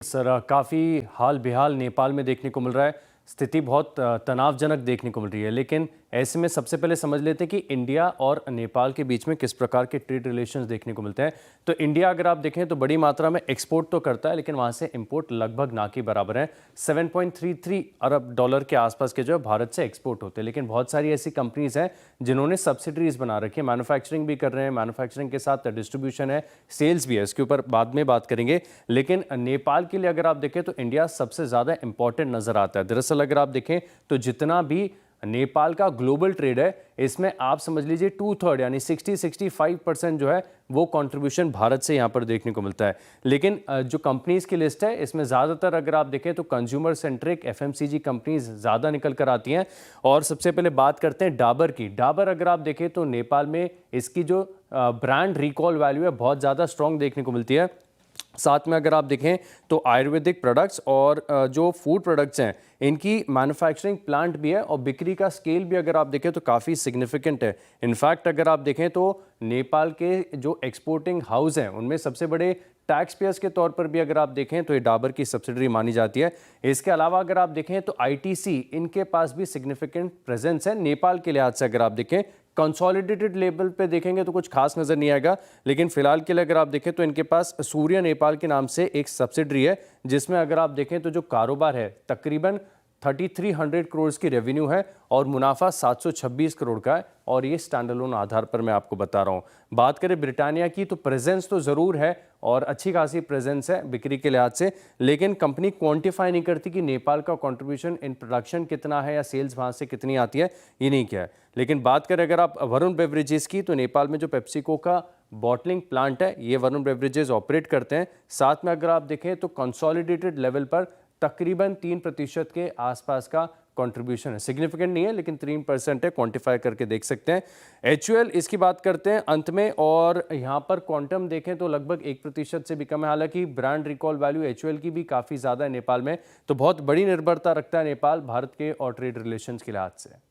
Sir काफ़ी हाल बेहाल नेपाल में देखने को मिल रहा है। स्थिति बहुत तनावजनक देखने को मिल रही है, लेकिन ऐसे में सबसे पहले समझ लेते हैं कि इंडिया और नेपाल के बीच में किस प्रकार के ट्रेड रिलेशंस देखने को मिलते हैं। तो इंडिया अगर आप देखें तो बड़ी मात्रा में एक्सपोर्ट तो करता है, लेकिन वहाँ से इंपोर्ट लगभग ना के बराबर है। 7.33 अरब डॉलर के आसपास के जो है भारत से एक्सपोर्ट होते हैं, लेकिन बहुत सारी ऐसी कंपनीज हैं जिन्होंने सब्सिडरीज बना रखी है, मैन्युफैक्चरिंग भी कर रहे हैं, मैन्युफैक्चरिंग के साथ डिस्ट्रीब्यूशन है, सेल्स भी है, इसके ऊपर बाद में बात करेंगे। लेकिन नेपाल के लिए अगर आप देखें तो इंडिया सबसे ज़्यादा इंपॉर्टेंट नज़र आता है। दरअसल अगर आप देखें तो जितना भी नेपाल का ग्लोबल ट्रेड है, इसमें आप समझ लीजिए 2/3 यानी 60-65% जो है वो कंट्रीब्यूशन भारत से यहाँ पर देखने को मिलता है। लेकिन जो कंपनीज की लिस्ट है, इसमें ज़्यादातर अगर आप देखें तो कंज्यूमर सेंट्रिक एफएमसीजी कंपनीज ज़्यादा निकल कर आती हैं। और सबसे पहले बात करते हैं डाबर की। डाबर अगर आप देखें तो नेपाल में इसकी जो ब्रांड रिकॉल वैल्यू है बहुत ज़्यादा स्ट्रॉन्ग देखने को मिलती है। साथ में अगर आप देखें तो आयुर्वेदिक प्रोडक्ट्स और जो फूड प्रोडक्ट्स हैं, इनकी मैन्युफैक्चरिंग प्लांट भी है और बिक्री का स्केल भी अगर आप देखें तो काफ़ी सिग्निफिकेंट है। इनफैक्ट अगर आप देखें तो नेपाल के जो एक्सपोर्टिंग हाउस हैं, उनमें सबसे बड़े टैक्स पेयर्स के तौर पर भी अगर आप देखें तो ये डाबर की सब्सिडरी मानी जाती है। इसके अलावा अगर आप देखें तो आईटीसी, इनके पास भी सिग्निफिकेंट प्रेजेंस है। नेपाल के लिहाज से अगर आप देखें कंसोलिडेटेड लेवल पे देखेंगे तो कुछ खास नजर नहीं आएगा, लेकिन फिलहाल के लिए अगर आप देखें तो इनके पास सूर्य नेपाल के नाम से एक सब्सिडरी है, जिसमें अगर आप देखें तो जो कारोबार है तकरीबन 3300 करोड़ की रेवेन्यू है और मुनाफा 726 करोड़ का है, और ये स्टैंडअलोन आधार पर मैं आपको बता रहा हूँ। बात करें ब्रिटानिया की तो प्रेजेंस तो ज़रूर है और अच्छी खासी प्रेजेंस है बिक्री के लिहाज से, लेकिन कंपनी क्वांटिफाई नहीं करती कि नेपाल का कंट्रीब्यूशन इन प्रोडक्शन कितना है या सेल्स वहाँ से कितनी आती है, ये नहीं क्या है। लेकिन बात करें अगर आप वरुण बेवरेजेस की, तो नेपाल में जो पेप्सिको का बॉटलिंग प्लांट है, ये वरुण बेवरेजेस ऑपरेट करते हैं। साथ में अगर आप देखें तो कंसोलिडेटेड लेवल पर तकरीबन 3% के आसपास का कंट्रीब्यूशन है। सिग्निफिकेंट नहीं है, लेकिन 3% है, क्वांटिफाई करके देख सकते हैं। एचयूएल, इसकी बात करते हैं अंत में, और यहाँ पर क्वांटम देखें तो लगभग 1% से भी कम है। हालांकि ब्रांड रिकॉल वैल्यू एचयूएल की भी काफ़ी ज़्यादा है नेपाल में, तो बहुत बड़ी निर्भरता रखता है नेपाल भारत के और ट्रेड रिलेशंस के लिहाज से।